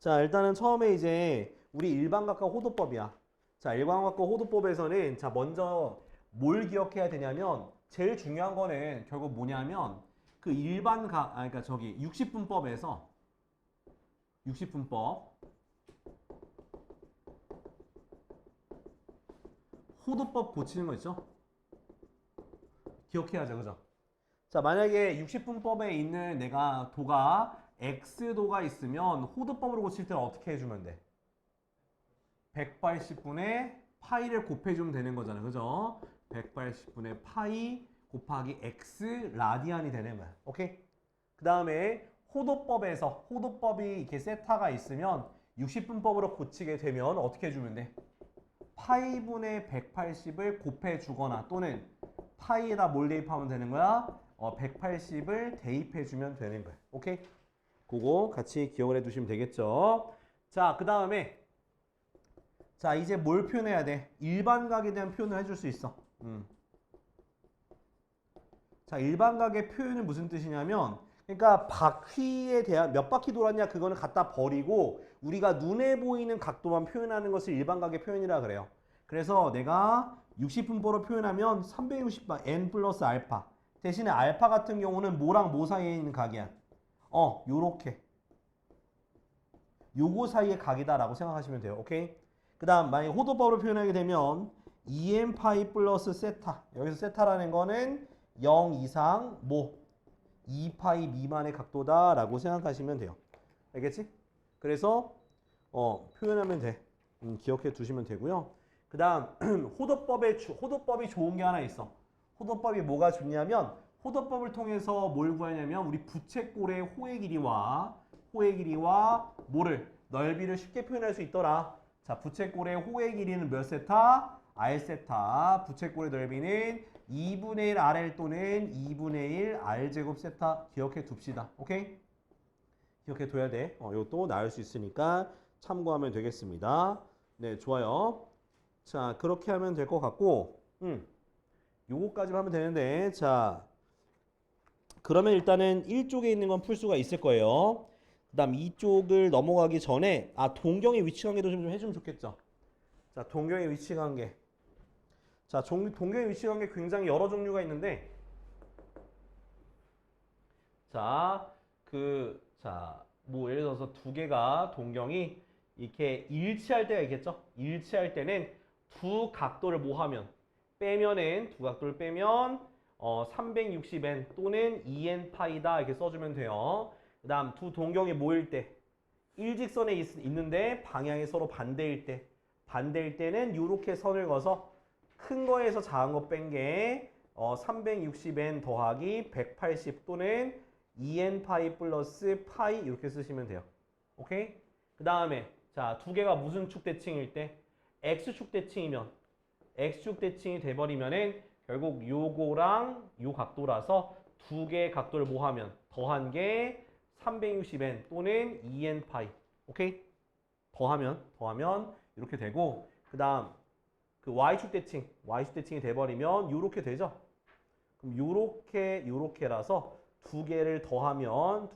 자, 일단은 처음에 이제 우리 일반각과 호도법이야. 자, 일반각과 호도법에서는 자, 먼저 뭘 기억해야 되냐면 제일 중요한 거는 결국 뭐냐면 그 그러니까 저기 60분법에서 60분법 호도법 고치는 거 있죠? 기억해야죠, 그죠? 자, 만약에 60분법에 있는 내가 도가 x도가 있으면 호도법으로 고칠 때는 어떻게 해주면 돼? 180분의 파이를 곱해주면 되는 거잖아, 그죠? 180분의 파이 곱하기 x 라디안이 되는 거야. 오케이? 그 다음에 호도법이 이렇게 세타가 있으면 60분법으로 고치게 되면 어떻게 해주면 돼? 파이분의 180을 곱해주거나 또는 파이에다 뭘 대입하면 되는 거야? 180을 대입해주면 되는 거야. 오케이? 그거 같이 기억을 해두시면 되겠죠? 자, 그 다음에 자, 이제 뭘 표현해야 돼? 일반각에 대한 표현을 해줄 수 있어. 자, 일반각의 표현은 무슨 뜻이냐면 그러니까 바퀴에 대한 몇 바퀴 돌았냐 그거는 갖다 버리고 우리가 눈에 보이는 각도만 표현하는 것을 일반각의 표현이라 그래요. 그래서 내가 60분보로 표현하면 360바 n 플러스 알파 대신에 알파 같은 경우는 뭐랑 뭐 사이에 있는 각이야? 요렇게 요거 사이의 각이다라고 생각하시면 돼요. 오케이? 그 다음 만약에 호도법으로 표현하게 되면 2n 파이 플러스 세타 여기서 세타라는 거는 0 이상 2파이 미만의 각도다라고 생각하시면 돼요. 알겠지? 그래서 표현하면 돼. 기억해 두시면 되고요. 그 다음 호도법이 좋은 게 하나 있어. 호도법이 뭐가 좋냐면 호도법을 통해서 뭘 구하냐면 우리 부채꼴의 호의 길이와 뭐를 넓이를 쉽게 표현할 수 있더라. 자, 부채꼴의 호의 길이는 몇 세타? r 세타. 부채꼴의 넓이는 2분의 1 RL 또는 2분의 1 R제곱 세타 기억해 둡시다. 오케이? 기억해 둬야 돼. 이것도 나올 수 있으니까 참고하면 되겠습니다. 네, 좋아요. 자, 그렇게 하면 될 것 같고, 요거까지만 하면 되는데, 자, 그러면 일단은 1쪽에 있는 건 풀 수가 있을 거예요. 그 다음 2쪽을 넘어가기 전에, 동경의 위치 관계도 좀 해주면 좋겠죠. 자, 동경의 위치 관계. 자, 동경의 위치 관계 굉장히 여러 종류가 있는데, 뭐 예를 들어서 두 개가 동경이 이렇게 일치할 때가 있겠죠? 일치할 때는 두 각도를 뭐 하면 두 각도를 빼면 360n 또는 2n 파이다 이렇게 써주면 돼요. 그 다음 두 동경이 모일 때 일직선에 있는데 방향이 서로 반대일 때는 이렇게 선을 그어서 큰 거에서 작은 거 뺀 게 360n 더하기 180 또는 2n 파이 플러스 파이 이렇게 쓰시면 돼요. 오케이? 그 다음에 자, 두 개가 무슨 축 대칭일 때? x축 대칭이면 x축 대칭이 돼버리면은 결국 요거랑 요 각도라서 두 개의 각도를 뭐 하면 더한 게 360n 또는 2n 파이. 오케이? 더하면 이렇게 되고 그 다음 그 y축 대칭이 돼버리면 요렇게 되죠? 그럼 요렇게라서 두 개를 더하면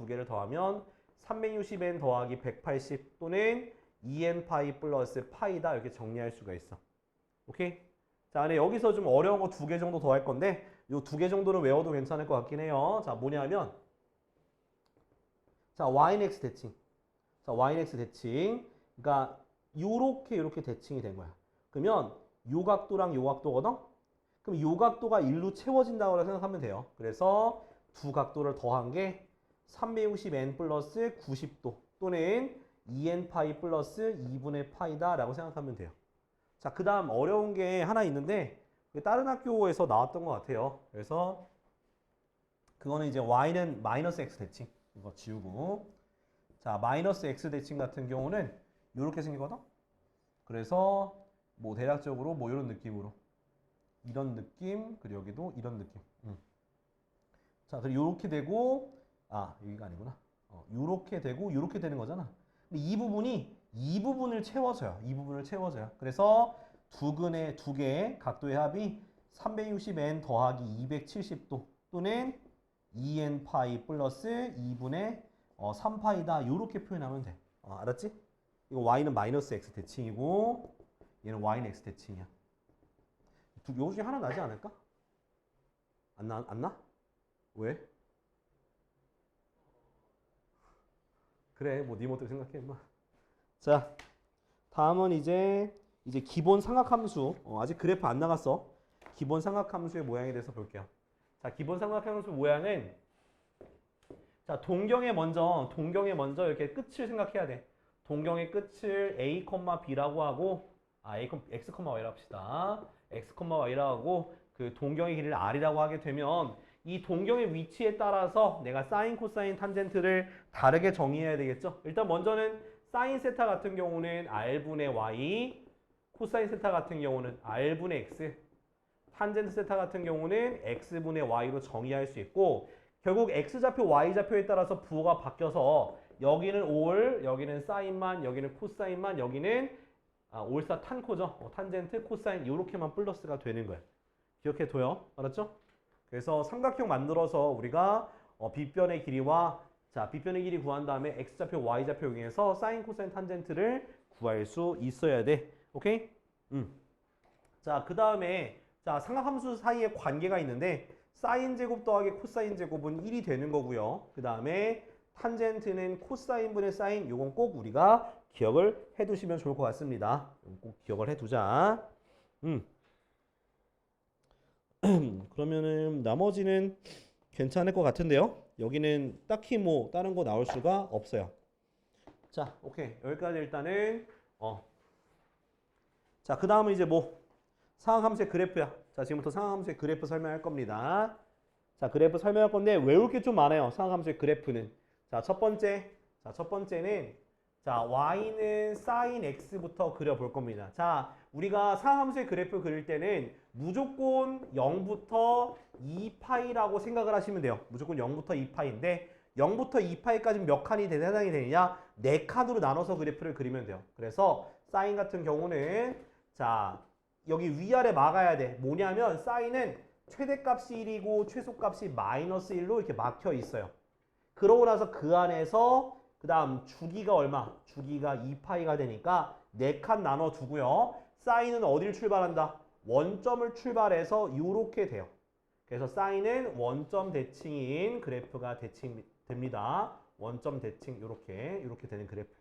360n 더하기 180 또는 2n 파이 플러스 파이다 이렇게 정리할 수가 있어. 오케이? 자, 근데 여기서 좀 어려운 거 두 개 정도 더 할 건데 요 두 개 정도는 외워도 괜찮을 것 같긴 해요. 자, 뭐냐면 자, yx 대칭. 자, yx 대칭. 그러니까 요렇게 대칭이 된 거야. 그러면 요 각도랑 요 각도거든? 그럼 요 각도가 1로 채워진다고 생각하면 돼요. 그래서 두 각도를 더한 게 360n 플러스 90도 또는 2n 파이 플러스 2분의 파이다 라고 생각하면 돼요. 자, 그 다음 어려운 게 하나 있는데 다른 학교에서 나왔던 것 같아요. 그래서 그거는 이제 y는 마이너스 x 대칭 이거 지우고 자, 마이너스 x 대칭 같은 경우는 이렇게 생기거든? 그래서 뭐 대략적으로 뭐 이런 느낌으로 이런 느낌 그리고 여기도 이런 느낌 자, 그리고 요렇게 되고 여기가 아니구나. 요렇게 되고 요렇게 되는 거잖아. 근데 이 부분을 채워줘요. 그래서 두 개의 각도의 합이 360n 더하기 270도 또는 2n 파이 플러스 2분의 3파이다. 요렇게 표현하면 돼. 알았지? 이거 y는 마이너스 x 대칭이고 얘는 y는 x 대칭이야. 요 중에 하나 나지 않을까? 안 나? 왜? 그래, 뭐 네 멋대로 생각해, 임마. 자, 다음은 이제 기본 삼각함수. 아직 그래프 안 나갔어. 기본 삼각함수의 모양에 대해서 볼게요. 자, 기본 삼각함수 모양은 자, 동경에 먼저 이렇게 끝을 생각해야 돼. 동경의 끝을 a, b라고 하고 x, y라고 합시다. x, y라고 하고 그 동경의 길이를 r이라고 하게 되면 이 동경의 위치에 따라서 내가 사인, 코사인, 탄젠트를 다르게 정의해야 되겠죠. 일단 먼저는 사인 세타 같은 경우는 r분의 y, 코사인 세타 같은 경우는 r분의 x, 탄젠트 세타 같은 경우는 x분의 y로 정의할 수 있고 결국 x좌표, y좌표에 따라서 부호가 바뀌어서 여기는 올, 여기는 사인만, 여기는 코사인만, 여기는 올사 탄코죠. 탄젠트, 코사인 이렇게만 플러스가 되는 거예요. 기억해둬요. 알았죠? 그래서 삼각형 만들어서 우리가 빗변의 길이와 빗변의 길이 구한 다음에 x좌표, y좌표 중에서 사인, 코사인, 탄젠트를 구할 수 있어야 돼. 오케이? 자, 그 다음에 삼각함수 사이에 관계가 있는데 사인 제곱 더하기 코사인 제곱은 1이 되는 거고요. 그 다음에 탄젠트는 코사인분의 사인, 요건 꼭 우리가 기억을 해두시면 좋을 것 같습니다. 꼭 기억을 해두자. 그러면은 나머지는 괜찮을 것 같은데요. 여기는 딱히 뭐 다른 거 나올 수가 없어요. 자, 오케이. 여기까지 일단은 자, 그 다음은 이제 뭐 상황함수의 그래프야. 자, 지금부터 상황함수의 그래프 설명할 겁니다. 자, 그래프 설명할 건데 외울 게 좀 많아요. 상황함수의 그래프는. 자, 첫 번째는 y는 sin x부터 그려볼 겁니다. 자, 우리가 상함수의 그래프 그릴 때는 무조건 0부터 2파이라고 생각을 하시면 돼요. 무조건 0부터 2파이인데 0부터 2파이까지 몇 칸이 해당이 되느냐? 4칸으로 나눠서 그래프를 그리면 돼요. 그래서 sin 같은 경우는 자, 여기 위아래 막아야 돼. 뭐냐면 사인은 최대값이 1이고 최소값이 마이너스 1로 이렇게 막혀 있어요. 그러고 나서 그 안에서 그 다음 주기가 얼마? 주기가 2파이가 되니까 4칸 나눠두고요. 사인은 어디를 출발한다? 원점을 출발해서 이렇게 돼요. 그래서 사인은 원점 대칭인 그래프가 대칭됩니다. 원점 대칭 이렇게 되는 그래프.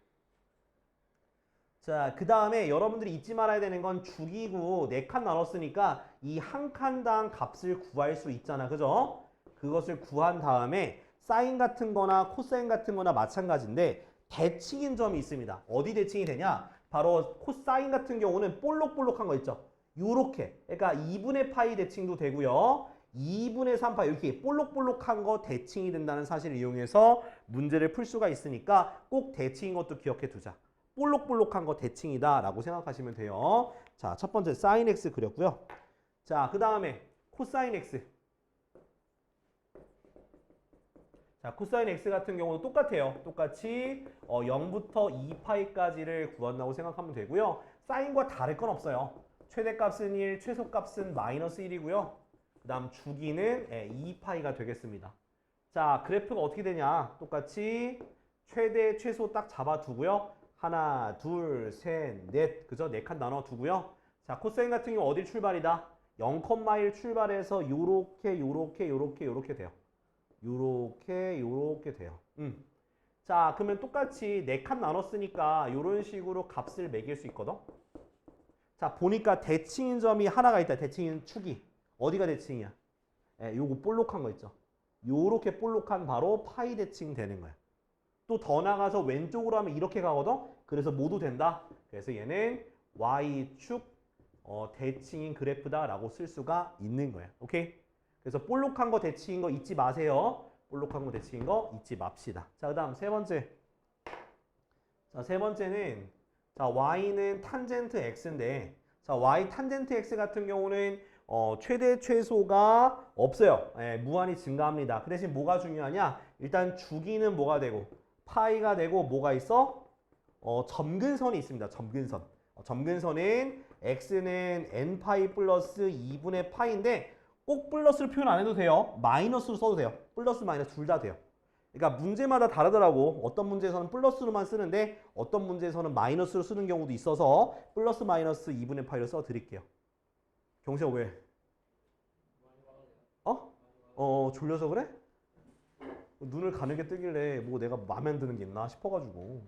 자, 그 다음에 여러분들이 잊지 말아야 되는 건 주기고 4칸 나눴으니까 이 한 칸당 값을 구할 수 있잖아. 그죠? 그것을 구한 다음에 사인 같은 거나 코사인 같은 거나 마찬가지인데 대칭인 점이 있습니다. 어디 대칭이 되냐? 바로 코사인 같은 경우는 볼록볼록한 거 있죠? 요렇게. 그러니까 2분의 파이 대칭도 되고요. 2분의 3파이 이렇게 볼록볼록한 거 대칭이 된다는 사실을 이용해서 문제를 풀 수가 있으니까 꼭 대칭인 것도 기억해 두자. 볼록볼록한 거 대칭이다 라고 생각하시면 돼요. 자, 첫 번째 사인 x 그렸고요. 자, 그 다음에 코사인 x. 자, 코사인 x 같은 경우도 똑같아요. 똑같이 0부터 2파이까지를 구한다고 생각하면 되고요. 사인과 다를 건 없어요. 최대값은 1, 최소값은 마이너스 1이고요. 그 다음 주기는 2파이가 되겠습니다. 자, 그래프가 어떻게 되냐? 똑같이 최대, 최소 딱 잡아두고요. 하나, 둘, 셋, 넷. 그죠? 4칸 나눠두고요. 자, 코사인 같은 경우 어디 출발이다? 0,1 출발해서 요렇게 돼요. 요렇게 돼요. 자, 그러면 똑같이 4칸 나눴으니까 요런 식으로 값을 매길 수 있거든? 자, 보니까 대칭인 점이 하나가 있다. 대칭인 축이. 어디가 대칭이야? 요거 볼록한 거 있죠? 요렇게 볼록한 바로 파이 대칭 되는 거야. 또 더 나가서 왼쪽으로 하면 이렇게 가거든? 그래서 모두 된다. 그래서 얘는 Y축 대칭인 그래프다 라고 쓸 수가 있는 거야. 오케이? 그래서 볼록한 거 대칭인 거 잊지 마세요. 볼록한 거 대칭인 거 잊지 맙시다. 자, 그 다음 세 번째. 자, 세 번째는 자, Y는 탄젠트 X인데 자, Y 탄젠트 X 같은 경우는 최대 최소가 없어요. 무한히 증가합니다. 그 대신 뭐가 중요하냐? 일단 주기는 뭐가 되고 파이가 되고 뭐가 있어? 점근선이 있습니다. 점근선. 점근선은 x는 n파이 플러스 2분의 파이인데 꼭 플러스를 표현 안 해도 돼요. 마이너스로 써도 돼요. 플러스 마이너스 둘 다 돼요. 그러니까 문제마다 다르더라고. 어떤 문제에서는 플러스로만 쓰는데 어떤 문제에서는 마이너스로 쓰는 경우도 있어서 플러스 마이너스 2분의 파이를 써드릴게요. 경수야 왜? 어? 졸려서 그래? 눈을 가늘게 뜨길래 뭐 내가 마음에 안 드는 게 있나 싶어가지고.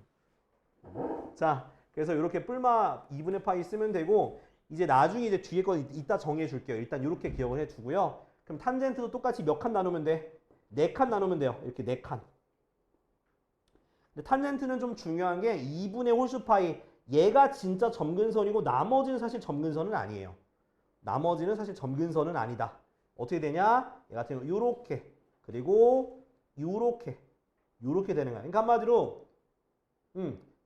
자, 그래서 이렇게 뿔마 2분의 파이 쓰면 되고 이제 나중에 이제 뒤에 거 이따 정해 줄게요. 일단 이렇게 기억을 해 두고요. 그럼 탄젠트도 똑같이 몇 칸 나누면 돼? 4칸 나누면 돼요. 이렇게 4칸. 근데 탄젠트는 좀 중요한 게 2분의 홀수 파이 얘가 진짜 점근선이고 나머지는 사실 점근선은 아니에요. 나머지는 사실 점근선은 아니다. 어떻게 되냐? 얘 같은 경우 요렇게 그리고 요렇게 되는 거야. 그러니까 한마디로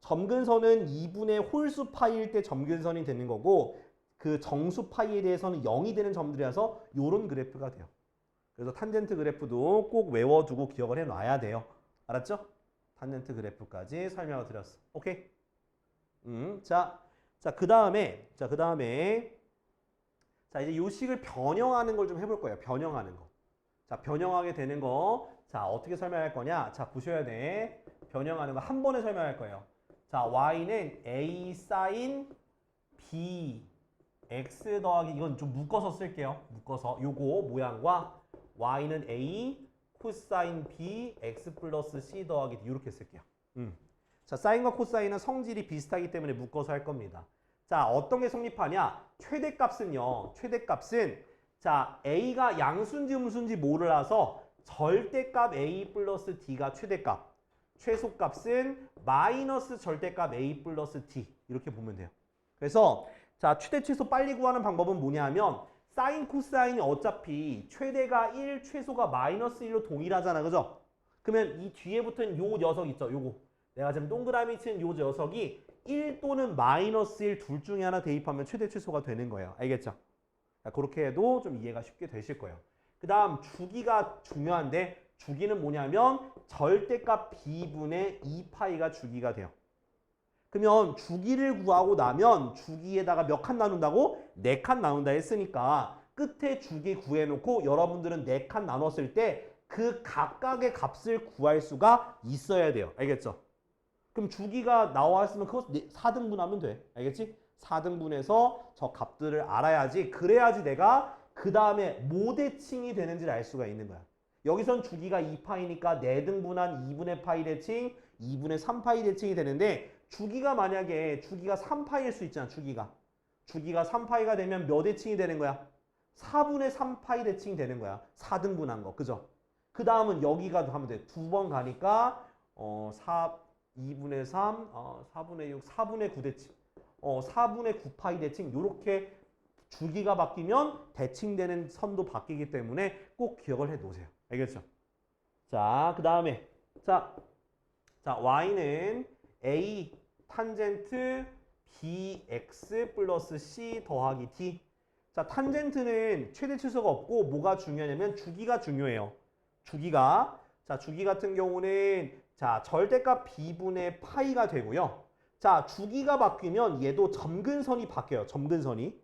점근선은 2분의 홀수 파이일 때 점근선이 되는 거고 그 정수 파이에 대해서는 0이 되는 점들이라서 요런 그래프가 돼요. 그래서 탄젠트 그래프도 꼭 외워두고 기억을 해놔야 돼요. 알았죠? 탄젠트 그래프까지 설명을 드렸어. 오케이? 그 다음에 자, 이제 요 식을 변형하는 걸 좀 해볼 거예요. 변형하는 거. 자, 변형하게 되는 거. 자, 어떻게 설명할 거냐? 자, 보셔야 돼. 변형하는 거 한 번에 설명할 거예요. 자, y는 a sin b x 더하기 이건 좀 묶어서 쓸게요. 묶어서 요거 모양과 y는 a 코사인 b x 플러스 c 더하기 d 이렇게 쓸게요. 자, 사인과 코사인은 성질이 비슷하기 때문에 묶어서 할 겁니다. 자, 어떤 게 성립하냐? 최대값은요. 최대값은 자, a가 양수인지 음수인지 몰라서 절대값 a 플러스 d가 최대값. 최소값은 마이너스 절대값 a 플러스 d 이렇게 보면 돼요. 그래서 자, 최대 최소 빨리 구하는 방법은 뭐냐 하면 사인 코사인이 어차피 최대가 1, 최소가 마이너스 1로 동일하잖아. 그죠? 그러면 이 뒤에 붙은 요 녀석 있죠? 요거. 내가 지금 동그라미 친 요 녀석이 1 또는 마이너스 1 둘 중에 하나 대입하면 최대 최소가 되는 거예요. 알겠죠? 그렇게 해도 좀 이해가 쉽게 되실 거예요. 그 다음 주기가 중요한데 주기는 뭐냐면 절대값 b분의 2파이가 주기가 돼요. 그러면 주기를 구하고 나면 주기에다가 몇 칸 나눈다고? 4칸 나눈다 했으니까 끝에 주기 구해놓고 여러분들은 4칸 나눴을 때 그 각각의 값을 구할 수가 있어야 돼요. 알겠죠? 그럼 주기가 나왔으면 그거 4등분하면 돼. 알겠지? 4등분해서 저 값들을 알아야지. 그래야지 내가 그 다음에 뭐 대칭이 되는지를 알 수가 있는 거야. 여기선 주기가 2파이니까 4등분한 2분의 파이 대칭, 2분의 3파이 대칭이 되는데 주기가 만약에 주기가 3파이일 수 있잖아. 주기가 3파이가 되면 몇 대칭이 되는 거야? 4분의 3파이 대칭이 되는 거야. 4등분한 거. 그죠? 그 다음은 여기가 하면 돼. 2번 가니까 2분의 3, 4분의 6, 4분의 9 대칭. 4분의 9파이 대칭. 요렇게 주기가 바뀌면 대칭되는 선도 바뀌기 때문에 꼭 기억을 해 놓으세요. 알겠죠? 자, 그 다음에 자, y는 a 탄젠트 bx 플러스 c 더하기 d. 자, 탄젠트는 최대 최소가 없고 뭐가 중요하냐면 주기가 중요해요. 주기가. 자, 주기 같은 경우는 자, 절대값 b분의 파이가 되고요. 자, 주기가 바뀌면 얘도 점근선이 바뀌어요. 점근선이.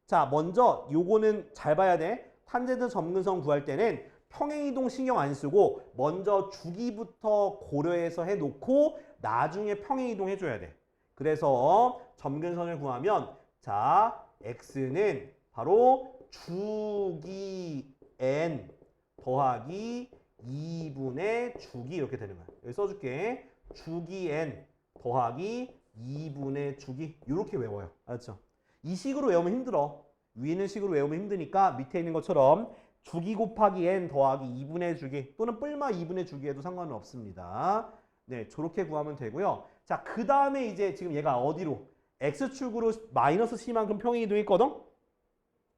자, 먼저 요거는 잘 봐야 돼. 탄젠트 점근선 구할 때는 평행이동 신경 안 쓰고 먼저 주기부터 고려해서 해놓고 나중에 평행이동 해줘야 돼. 그래서 점근선을 구하면 자, x는 바로 주기 n 더하기 2분의 주기 이렇게 되는 거야. 여기 써줄게. 주기 n 더하기 2분의 주기 이렇게 외워요. 알았죠? 이 식으로 외우면 힘들어. 위에 있는 식으로 외우면 힘드니까 밑에 있는 것처럼 주기 곱하기 n 더하기 2분의 주기 또는 뿔마 2분의 주기에도 상관은 없습니다. 네, 저렇게 구하면 되고요. 자, 그 다음에 이제 지금 얘가 어디로? x축으로 마이너스 c만큼 평행이동했거든?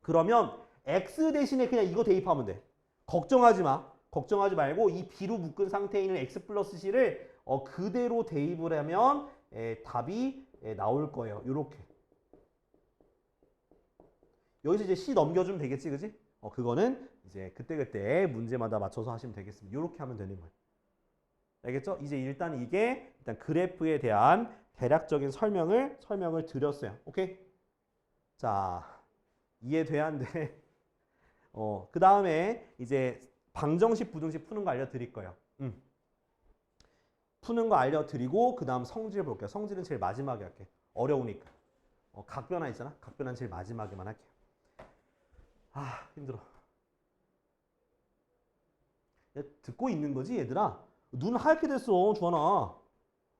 그러면 x 대신에 그냥 이거 대입하면 돼. 걱정하지 마. 걱정하지 말고 이 b로 묶은 상태에 있는 x 플러스 c를 그대로 대입을 하면 답이 나올 거예요. 요렇게. 여기서 이제 c 넘겨주면 되겠지, 그지? 그거는 이제 그때그때 문제마다 맞춰서 하시면 되겠습니다. 요렇게 하면 되는 거예요. 알겠죠? 이제 일단 그래프에 대한 대략적인 설명을 드렸어요. 오케이? 자, 이해돼야 한데 그 다음에 이제 방정식, 부등식 푸는 거 알려드릴 거예요. 푸는 거 알려드리고 그 다음 성질 볼게요. 성질은 제일 마지막에 할게. 어려우니까. 각변화 있잖아. 각변화는 제일 마지막에만 할게요. 아 힘들어. 야, 듣고 있는 거지 얘들아? 눈 하얗게 됐어 주환아.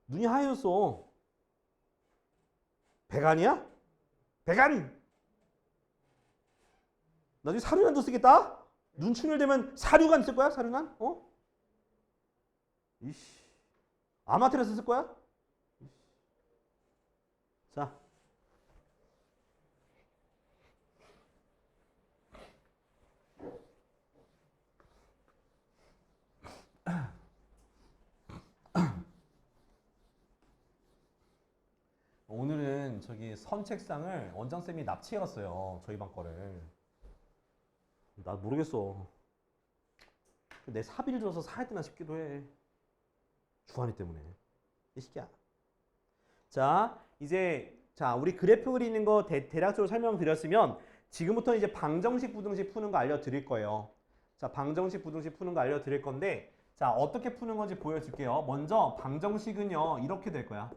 눈이 하얘졌어. 배간이야? 배간! 나중에 사륜안도 쓰겠다? 눈 충혈되면 사륜안 쓸 거야? 사륜안? 이씨. 아마테라스 쓸 거야? 자. 오늘은 저기 선책상을 원장쌤이 납치해갔어요. 저희 반 거를. 나 모르겠어. 내 사비를 줘서 사야 되나 싶기도 해. 주한이 때문에. 이 새끼야. 자, 이제 우리 그래프 그리는 거 대략적으로 설명드렸으면 지금부터 이제 방정식, 부등식 푸는 거 알려드릴 거예요. 자, 방정식, 부등식 푸는 거 알려드릴 건데 자, 어떻게 푸는 건지 보여줄게요. 먼저 방정식은요. 이렇게 될 거야.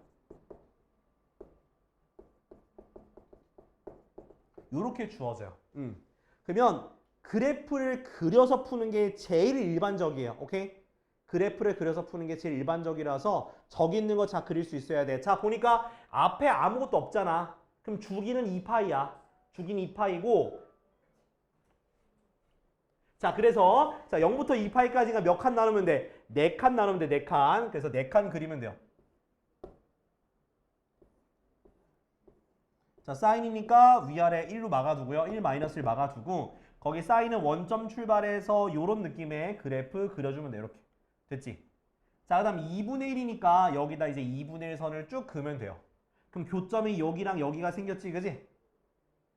요렇게 주어져요. 그러면 그래프를 그려서 푸는 게 제일 일반적이에요. 오케이? 그래프를 그려서 푸는 게 제일 일반적이라서 저기 있는 거 잘 그릴 수 있어야 돼. 자, 보니까 앞에 아무것도 없잖아. 그럼 주기는 2파이야. 주기는 2파이고 자, 그래서 자 0부터 2파이까지가 몇 칸 나누면 돼? 4칸 나누면 돼. 4칸. 그래서 4칸 그리면 돼요. 자, 사인이니까 위아래 1로 막아두고요. 1-1 막아두고 거기 사인은 원점 출발해서 요런 느낌의 그래프 그려주면 돼. 이렇게. 됐지? 자, 그 다음 2분의 1이니까 여기다 이제 2분의 1 선을 쭉 그으면 돼요. 그럼 교점이 여기랑 여기가 생겼지, 그지?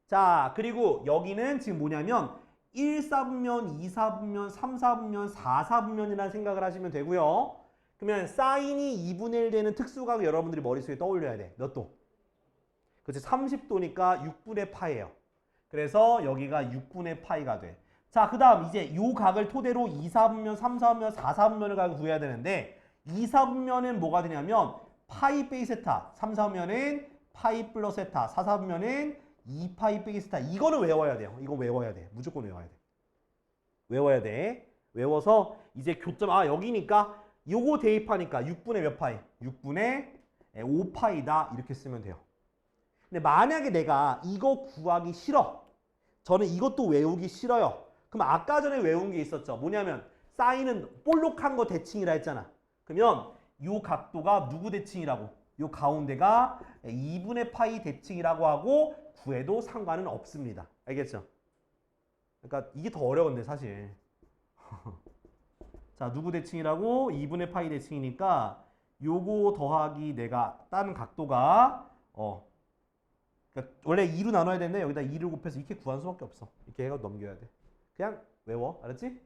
자, 그리고 여기는 지금 뭐냐면 1사분면, 2사분면, 3사분면, 4사분면이라는 생각을 하시면 되고요. 그러면 사인이 2분의 1 되는 특수각을 여러분들이 머릿속에 떠올려야 돼. 몇 도? 그렇지, 30도니까 6분의 파예요. 그래서 여기가 6분의 파이가 돼. 자, 그 다음 이제 요 각을 토대로 2사분면, 3사분면, 4사분면을 각을 구해야 되는데 2사분면은 뭐가 되냐면 파이 빼기 세타, 3사분면은 파이 플러스 세타, 4사분면은 2파이 빼기 세타. 이거는 외워야 돼요. 이거 외워야 돼. 무조건 외워야 돼. 외워야 돼. 외워서 이제 교점, 여기니까 요거 대입하니까 6분의 몇 파이? 6분의 5파이다. 이렇게 쓰면 돼요. 근데 만약에 내가 이거 구하기 싫어. 저는 이것도 외우기 싫어요. 그럼 아까 전에 외운 게 있었죠. 뭐냐면 사인은 볼록한 거 대칭이라 했잖아. 그러면 요 각도가 누구 대칭이라고? 요 가운데가 2분의 파이 대칭이라고 하고 구해도 상관은 없습니다. 알겠죠? 그러니까 이게 더 어려운데 사실. 자, 누구 대칭이라고? 2분의 파이 대칭이니까 요거 더하기 내가 딴 각도가 그러니까 원래 2로 나눠야 되는데 여기다 2를 곱해서 이렇게 구할 수밖에 없어. 이렇게 해가 넘겨야 돼. 그냥 외워. 알았지?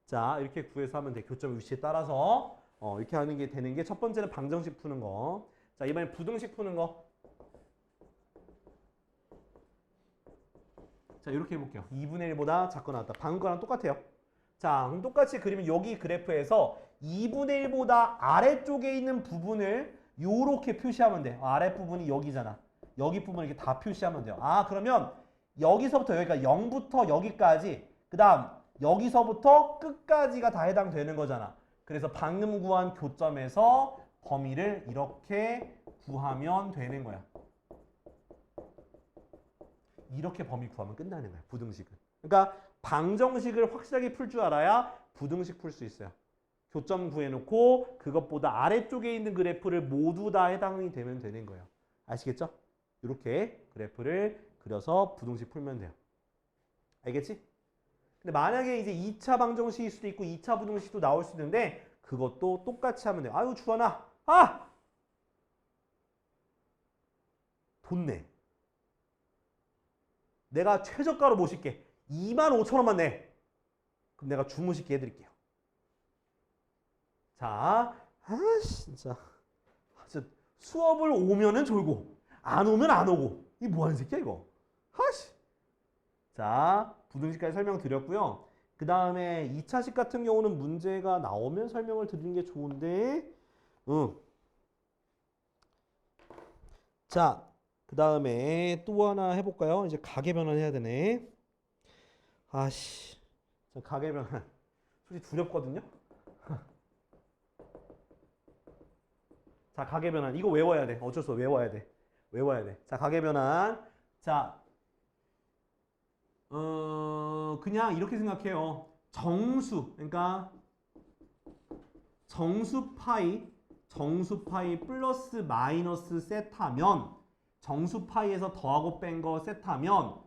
자, 이렇게 구해서 하면 돼. 교점 위치에 따라서 이렇게 하는 게 되는 게 첫 번째는 방정식 푸는 거. 자, 이번엔 부등식 푸는 거. 자, 이렇게 해볼게요. 2분의 1보다 작거 나왔다. 방금 거랑 똑같아요. 자, 그럼 똑같이 그리면 여기 그래프에서 2분의 1보다 아래쪽에 있는 부분을 요렇게 표시하면 돼. 아랫부분이 여기잖아. 여기 부분 이렇게 다 표시하면 돼요. 그러면 여기서부터 여기가 0부터 여기까지, 그 다음 여기서부터 끝까지가 다 해당되는 거잖아. 그래서 방금 구한 교점에서 범위를 이렇게 구하면 되는 거야. 이렇게 범위 구하면 끝나는 거야. 부등식은. 그러니까 방정식을 확실하게 풀 줄 알아야 부등식 풀 수 있어요. 교점 구해놓고 그것보다 아래쪽에 있는 그래프를 모두 다 해당이 되면 되는 거예요. 아시겠죠? 이렇게 그래프를 그려서 부등식 풀면 돼요. 알겠지? 근데 만약에 이제 2차 방정식일 수도 있고 2차 부등식도 나올 수 있는데 그것도 똑같이 하면 돼요. 아유 주환아, 돈 내. 내가 최저가로 모실게. 25,000원만 내. 그럼 내가 주무시게 해드릴게요. 자, 진짜 수업을 오면은 졸고 안 오면 안 오고. 이 뭐하는 새끼야 이거. 자, 부등식까지 설명드렸고요. 그 다음에 2차식 같은 경우는 문제가 나오면 설명을 드리는 게 좋은데 응. 자, 그 다음에 또 하나 해볼까요? 이제 가계 변환해야 되네. 아씨, 가계 변환 솔직히 두렵거든요. 자, 가계 변환 이거 외워야 돼. 어쩔 수 없어 외워야 돼. 외워야 돼. 자, 가계 변환. 자, 그냥 이렇게 생각해요. 정수, 그러니까 정수 파이 플러스 마이너스 세타면 정수 파이에서 더하고 뺀 거 세타면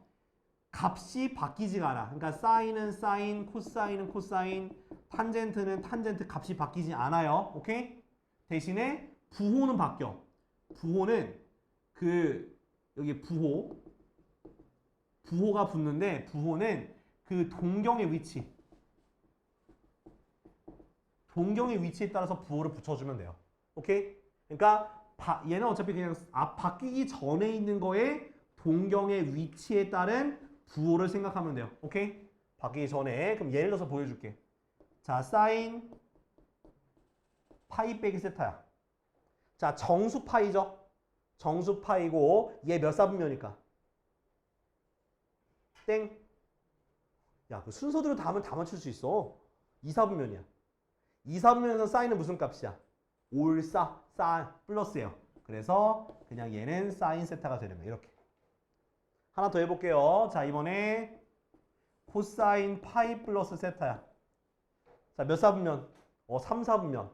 값이 바뀌지가 않아. 그러니까 사인은 사인, 코사인은 코사인, 탄젠트는 탄젠트 값이 바뀌지 않아요. 오케이? 대신에 부호는 바뀌어. 부호는 여기 부호가 붙는데 부호는 그 동경의 위치에 따라서 부호를 붙여주면 돼요. 오케이? 그러니까 얘는 어차피 그냥 바뀌기 전에 있는 거에 동경의 위치에 따른 부호를 생각하면 돼요. 오케이? 바뀌기 전에. 그럼 예를 들어서 보여줄게. 자, 사인 파이 빼기 세타야. 자, 정수 파이죠? 정수 파이고 얘 몇 사분면일까? 땡. 야, 그 순서대로 다 하면 다 맞출 수 있어. 2사분면이야. 2사분면에서 사인은 무슨 값이야? 올사, 플러스예요. 그래서 그냥 얘는 사인 세타가 되는 거야. 이렇게. 하나 더 해볼게요. 자, 이번에 코사인 파이 플러스 세타야. 자, 몇 사분면? 3사분면.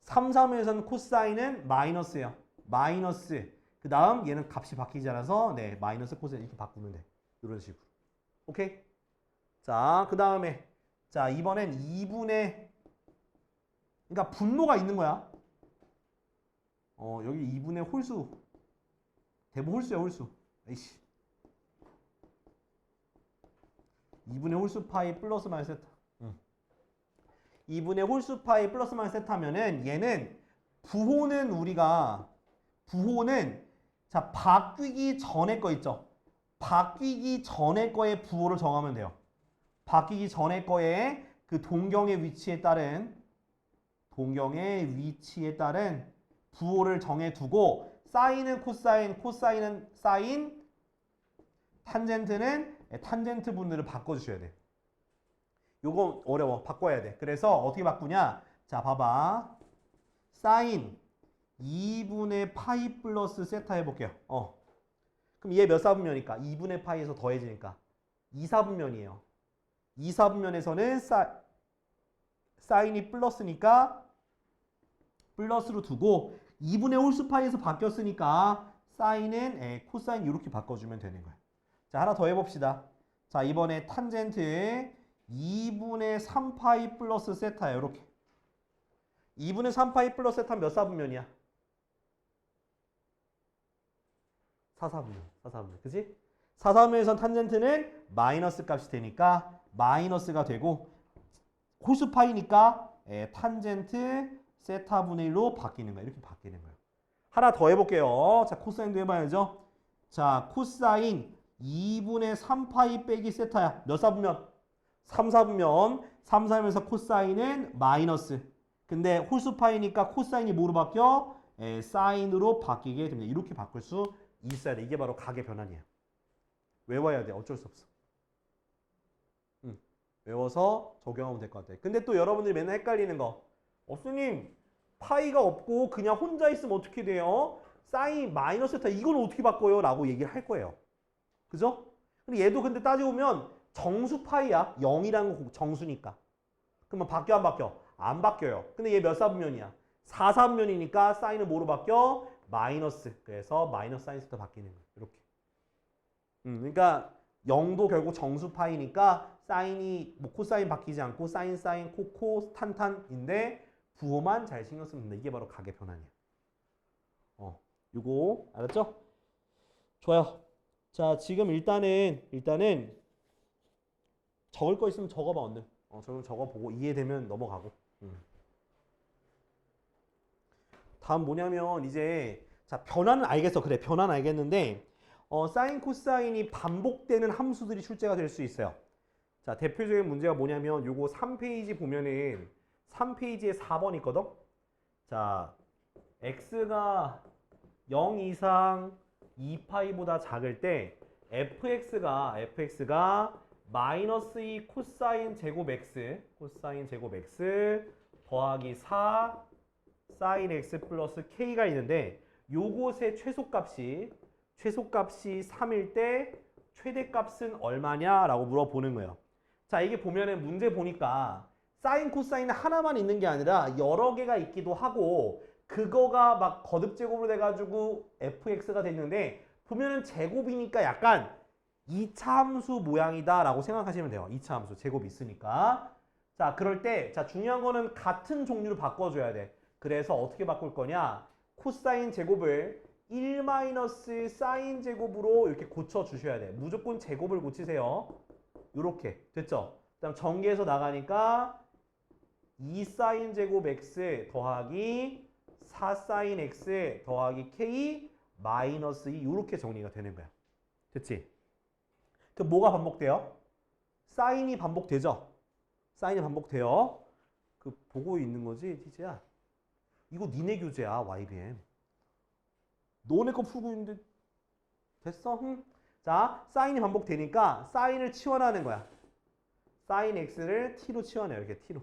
3사분면에서는 코사인은 마이너스예요. 마이너스. 그 다음 얘는 값이 바뀌지 않아서 네, 마이너스 코사인 이렇게 바꾸면 돼. 이런 식으로. 오케이? 자, 그 다음에 자, 이번엔 2분의 그러니까 분모가 있는 거야. 여기 2분의 홀수. 대부 홀수야, 홀수. 에이씨. 2분의 홀수 파이 플러스 마이너스 세타. 2분의 홀수 파이 플러스 마이너스 세타면은 얘는 부호는 자, 바뀌기 전에 거 있죠. 바뀌기 전에 거의 부호를 정하면 돼요. 바뀌기 전에 거에 그 동경의 위치에 따른 부호를 정해두고 사인은 코사인, 코사인은 사인, 탄젠트는 탄젠트 분들을 바꿔주셔야 돼. 요거 어려워. 바꿔야 돼. 그래서 어떻게 바꾸냐? 자, 봐봐. 사인 2분의 파이 플러스 세타 해볼게요. 그럼 얘 몇 사분면일까? 2분의 파이에서 더해지니까 2사분면이에요. 2사분면에서는 사인이 플러스니까 플러스로 두고 2분의 홀수 파이에서 바뀌었으니까 사인은 코사인 이렇게 바꿔주면 되는 거야. 자, 하나 더 해봅시다. 자, 이번에 탄젠트 2분의 3파이 플러스 세타야. 이렇게 2분의 3파이 플러스 세타 몇 사분면이야? 4사분면. 그치? 4사분면에선 탄젠트는 마이너스 값이 되니까 마이너스가 되고 홀수 파이니까 탄젠트 세타분의 1로 바뀌는 거야. 이렇게 바뀌는 거예요. 하나 더 해볼게요. 자, 코사인도 해봐야죠. 자, 코사인 2분의 3파이 빼기 세타야. 몇 사분면? 3사분면. 3사분면에서 코사인은 마이너스. 근데 홀수 파이니까 코사인이 뭐로 바뀌어? 사인으로 바뀌게 됩니다. 이렇게 바꿀 수 있어야 돼. 이게 바로 가계 변환이야. 외워야 돼. 어쩔 수 없어. 외워서 적용하면 될 것 같아. 근데 또 여러분들이 맨날 헷갈리는 거. 스님, 파이가 없고 그냥 혼자 있으면 어떻게 돼요? 사인 마이너스 세타 이건 어떻게 바꿔요? 라고 얘기를 할 거예요. 그죠? 근데 얘도 근데 따지고 보면 정수 파이야. 0이라는 거 정수니까. 그러면 바뀌어 안 바뀌어? 안 바뀌어요. 근데 얘 몇 사분면이야? 4사분면이니까 사인은 뭐로 바뀌어? 마이너스. 그래서 마이너스 사인 세타 바뀌는 거예요. 이렇게. 그러니까 0도 결국 정수 파이니까 사인이 뭐 코사인 바뀌지 않고 사인 코코 탄탄인데 부호만 잘 신경 쓰면 된다. 이게 바로 가계 변환이야. 요거 알았죠? 좋아요. 자, 지금 일단은 적을 거 있으면 적어봐 얼른. 저는 적어보고 이해되면 넘어가고. 다음 뭐냐면 이제 자, 변화는 알겠어. 그래, 변화는 알겠는데 사인 코사인이 반복되는 함수들이 출제가 될 수 있어요. 자, 대표적인 문제가 뭐냐면 요거 3페이지 보면은 3페이지에 4번 있거든. 자, x가 0 이상 2파이보다 작을 때 fx가 마이너스 2 코사인 제곱 x 더하기 4 사인 x 플러스 k가 있는데 요것의 최소값이 3일 때 최대값은 얼마냐라고 물어보는 거예요. 자, 이게 보면은 문제 보니까 사인 코사인은 하나만 있는 게 아니라 여러 개가 있기도 하고 그거가 막 거듭제곱으로 돼가지고 fx가 됐는데 보면은 제곱이니까 약간 2차 함수 모양이다 라고 생각하시면 돼요. 2차 함수 제곱이 있으니까. 자, 그럴 때 자 중요한 거는 같은 종류로 바꿔줘야 돼. 그래서 어떻게 바꿀 거냐, 코사인 제곱을 1 마이너스 사인 제곱으로 이렇게 고쳐주셔야 돼. 무조건 제곱을 고치세요. 요렇게 됐죠? 그다음 전개해서 나가니까 2 사인 제곱 x 더하기 4 사인 x 더하기 k 마이너스 2 요렇게 정리가 되는 거야. 됐지? 그 뭐가 반복돼요? 사인이 반복되죠? 사인이 반복돼요. 그 보고 있는 거지, 티지야? 이거 니네 교재야, YBM. 너네 거 풀고 있는데 됐어? 응? 자, 사인이 반복되니까 사인을 치환하는 거야. 사인 x를 t로 치환해요. 이렇게 t로.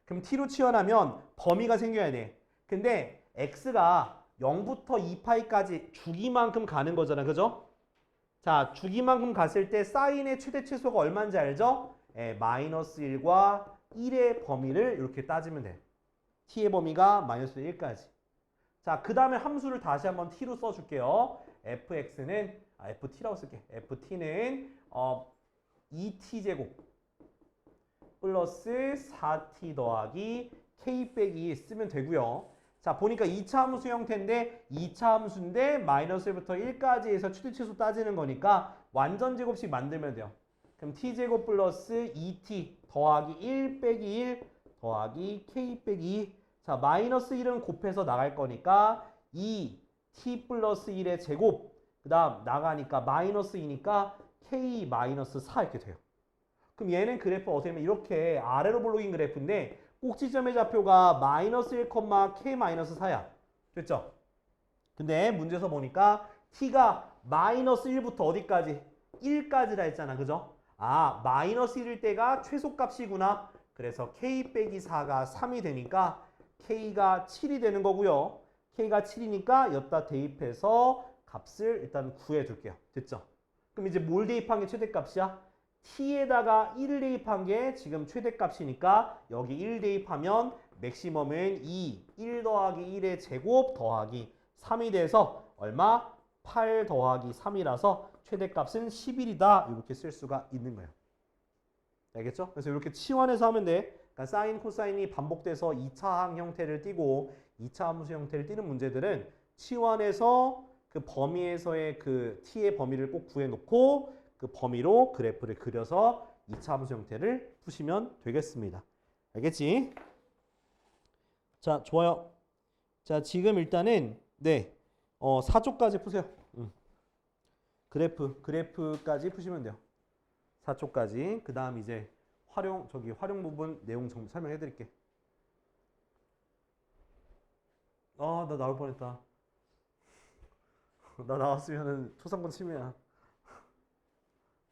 그럼 t로 치환하면 범위가 생겨야 돼. 근데 x가 0부터 2파이까지 주기만큼 가는 거잖아. 그죠? 자, 주기만큼 갔을 때 사인의 최대 최소가 얼마인지 알죠? 마이너스 1과 1의 범위를 이렇게 따지면 돼. t의 범위가 마이너스 1까지. 자, 그 다음에 함수를 다시 한번 t로 써줄게요. fx는, ft라고 쓸게. ft는 2t제곱 플러스 4t 더하기 k 빼기 쓰면 되고요. 자, 보니까 2차 함수 형태인데 2차 함수인데 마이너스 1부터 1까지 해서 최대 최소 따지는 거니까 완전 제곱식 만들면 돼요. 그럼 t제곱 플러스 2t 더하기 1 빼기 1 더하기 k 빼기 2. 자, 마이너스 1은 곱해서 나갈 거니까 2t 플러스 1의 제곱, 그 다음 나가니까 마이너스 2니까 k 마이너스 4 이렇게 돼요. 그럼 얘는 그래프 어떻게 보면 이렇게 아래로 볼록인 그래프인데 꼭지점의 좌표가 마이너스 1, k 마이너스 4야. 됐죠? 근데 문제에서 보니까 t가 마이너스 1부터 어디까지? 1까지라 했잖아. 그죠? 아, 마이너스 1일 때가 최소값이구나. 그래서 k 빼기 4가 3이 되니까 k가 7이 되는 거고요. k가 7이니까 여기다 대입해서 값을 일단 구해둘게요. 됐죠? 그럼 이제 뭘 대입한 게 최대값이야? t에다가 1을 대입한 게 지금 최대값이니까 여기 1 대입하면 맥시멈은 1 더하기 1의 제곱 더하기 3이 돼서 얼마? 8 더하기 3이라서 최대값은 11이다. 이렇게 쓸 수가 있는 거예요. 알겠죠? 그래서 이렇게 치환해서 하면 돼. 그러니까 사인, 코사인이 반복돼서 2차항 형태를 띠고 2차 함수 형태를 띠는 문제들은 치환해서 그 범위에서의 그 t의 범위를 꼭 구해놓고 그 범위로 그래프를 그려서 2차 함수 형태를 푸시면 되겠습니다. 알겠지? 자, 좋아요. 자, 지금 일단은 4쪽까지 푸세요. 그래프까지 푸시면 돼요. 4쪽까지. 그 다음 이제 활용 부분 내용 좀 설명해 드릴게. 아, 나 나올 뻔했다. 나 나왔으면은 초상권 침해야.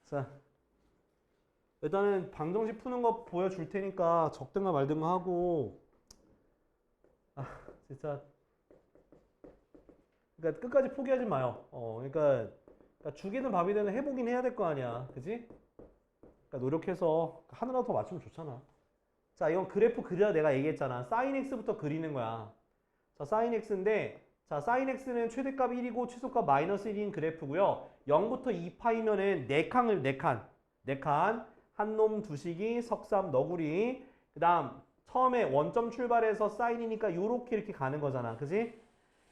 자, 일단은 방정식 푸는 거 보여줄 테니까 적든가 말든가 하고, 진짜, 그러니까 끝까지 포기하지 마요. 그러니까 죽이든 밥이든 해보긴 해야 될 거 아니야, 그지? 그러니까 노력해서 하나라도 더 맞추면 좋잖아. 자, 이건 그래프 그려야 내가 얘기했잖아. 사인 x부터 그리는 거야. 자, 사인 x인데, 자, 사인 x는 최대값 1이고 최소값 마이너스 1인 그래프고요. 0부터 2파이면은 4칸, 한놈 두식이 석삼 너구리. 그 다음 처음에 원점 출발해서 사인이니까 요렇게 이렇게 가는 거잖아. 그지?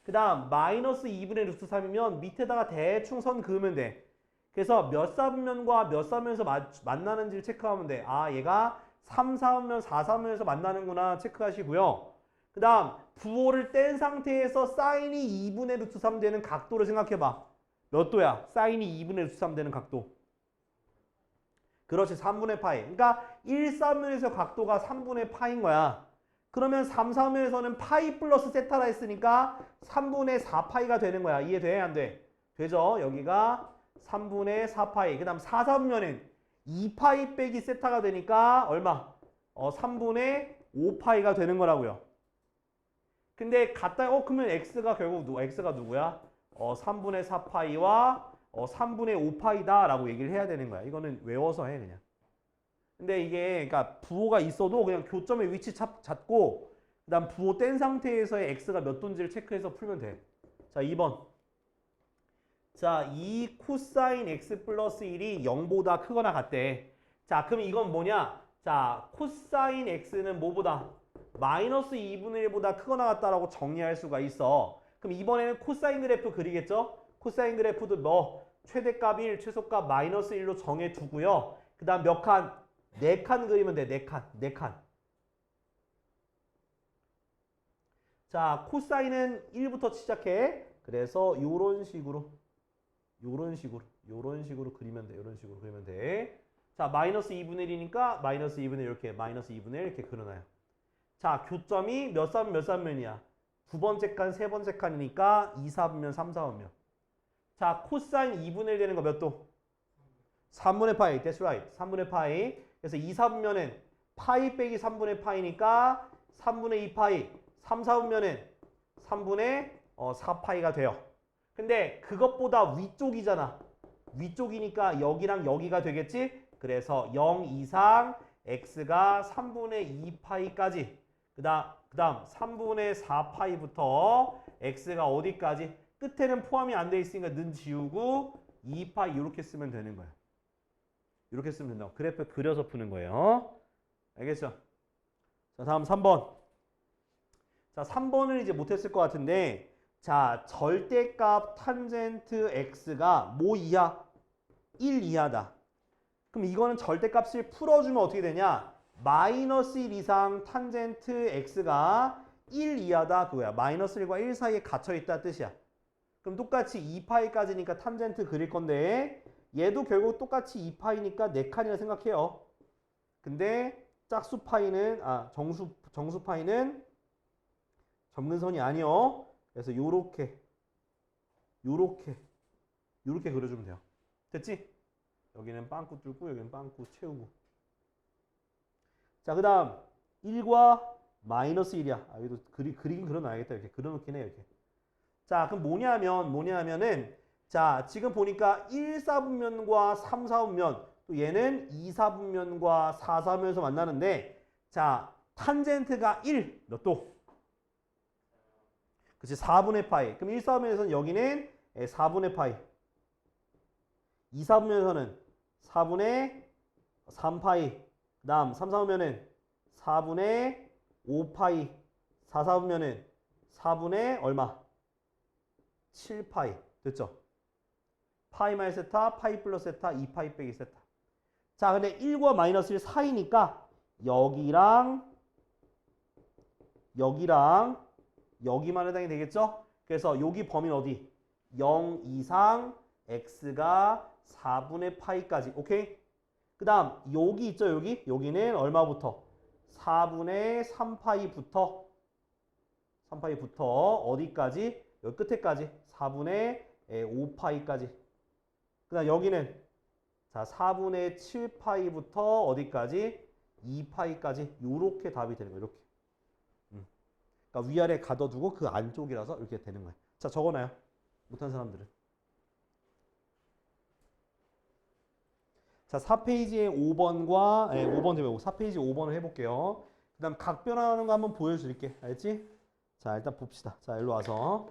그 다음 마이너스 2분의 루트 3이면 밑에다가 대충 선 그으면 돼. 그래서 몇 사분면과 몇 사분면에서 만나는지를 체크하면 돼. 아, 얘가 3, 4분면, 4, 4분면에서 만나는구나 체크하시고요. 그 다음 부호를 뗀 상태에서 사인이 2분의 루트 3 되는 각도를 생각해봐. 몇 도야? 사인이 2분의 루트 3 되는 각도. 그렇지, 3분의 파이. 그러니까 1, 3분에서 각도가 3분의 파인 거야. 그러면 3, 4면에서는 파이 플러스 세타라 했으니까 3분의 4파이가 되는 거야. 이해돼? 안 돼? 되죠? 여기가 3분의 4파이. 그 다음 4, 4분면은 2파이 빼기 세타가 되니까 얼마? 3분의 5파이가 되는 거라고요. 근데 그러면 x가 결국 x가 누구야? 3분의 4파이와 3분의 5파이다 라고 얘기를 해야 되는 거야. 이거는 외워서 해 그냥. 근데 이게 그러니까 부호가 있어도 그냥 교점의 위치 잡고 그다음 부호 뗀 상태에서의 x가 몇 도인지를 체크해서 풀면 돼. 자, 2번. 자, 2 코사인 x 플러스 1이 0보다 크거나 같대. 자, 그럼 이건 뭐냐? 자, 코사인 x는 뭐보다? 마이너스 2분의 1보다 크거나 같다라고 정리할 수가 있어. 그럼 이번에는 코사인 그래프 그리겠죠? 코사인 그래프도 뭐 최대값 1, 최소값 마이너스 1로 정해두고요. 그 다음 몇 칸? 4칸 그리면 돼. 4칸. 4칸. 자, 코사인은 1부터 시작해. 그래서 요런 식으로 그리면 돼. 요런 식으로 그리면 돼. 자, 마이너스 2분의 1이니까 마이너스 2분의 1 이렇게 마이너스 2분의 1 이렇게 그려놔요. 자, 교점이 몇 3면이야? 두 번째 칸, 세 번째 칸이니까 2, 4분면, 3, 4분면. 자, 코사인 2분의 1 되는 거 몇 도? 3분의 파이. That's right. 3분의 파이. 그래서 2, 4분면은 파이 빼기 3분의 파이니까 3분의 2 파이. 3, 4분면은 3분의 4파이가 돼요. 근데 그것보다 위쪽이잖아. 위쪽이니까 여기랑 여기가 되겠지? 그래서 0 이상 x가 3분의 2파이까지. 그 다음 3분의 4파이부터 x가 어디까지? 끝에는 포함이 안 돼 있으니까 는 지우고 2파이 이렇게 쓰면 되는 거야. 이렇게 쓰면 된다고. 그래프 그려서 푸는 거예요. 알겠죠? 자, 다음 3번. 자, 3번을 이제 못했을 것 같은데, 자, 절대값 탄젠트 x가 뭐 이하? 1 이하다. 그럼 이거는 절대값을 풀어주면 어떻게 되냐? 마이너스 1 이상 탄젠트 x가 1 이하다 그거야. 마이너스 1과 1 사이에 갇혀있다 뜻이야. 그럼 똑같이 2파이까지니까 탄젠트 그릴 건데 얘도 결국 똑같이 2파이니까 4칸이라 생각해요. 근데 짝수파이는 정수파이는 점근선이 아니요. 그래서 요렇게 그려주면 돼요. 됐지? 여기는 빵꾸 뚫고 여기는 빵꾸 채우고. 자, 그 다음 1과 마이너스 1이야. 여기도 그리긴 그려놔야겠다. 이렇게 그려놓긴 해. 이렇게. 자, 그럼 뭐냐면은 자, 지금 보니까 1, 4분면과 3, 4분면 또 얘는 2, 4분면과 4, 4분면에서 만나는데 자, 탄젠트가 1 몇 도? 그치, 4분의 파이. 그럼 1, 4분면에서는 여기는 4분의 파이. 2, 4분면에서는 4분의 3파이. 그 다음 3, 4분면은 4분의 5파이. 4, 4분면은 4분의 얼마? 7파이. 됐죠? 파이 마이너스 세타, 파이 플러스 세타, 2파이 빼기 세타. 자, 근데 1과 마이너스 1 사이니까 여기랑 여기만 해당이 되겠죠? 그래서 여기 범위는 어디? 0 이상 x가 4분의 파이까지. 오케이? 그 다음 여기 있죠? 여기는 얼마부터? 4분의 3파이부터 어디까지? 여기 끝에까지 4분의 5파이까지. 그 다음 여기는 자 4분의 7파이부터 어디까지? 2파이까지. 요렇게 답이 되는 거예요. 이렇게. 그러니까 위아래 가둬두고 그 안쪽이라서 이렇게 되는 거예요. 자, 적어놔요. 못한 사람들은. 자, 4페이지에 5번과 5번 대고 4페이지 5번을 해볼게요. 그 다음 각 변화하는 거 한번 보여드릴게. 알겠지? 자, 일단 봅시다. 자, 일로 와서.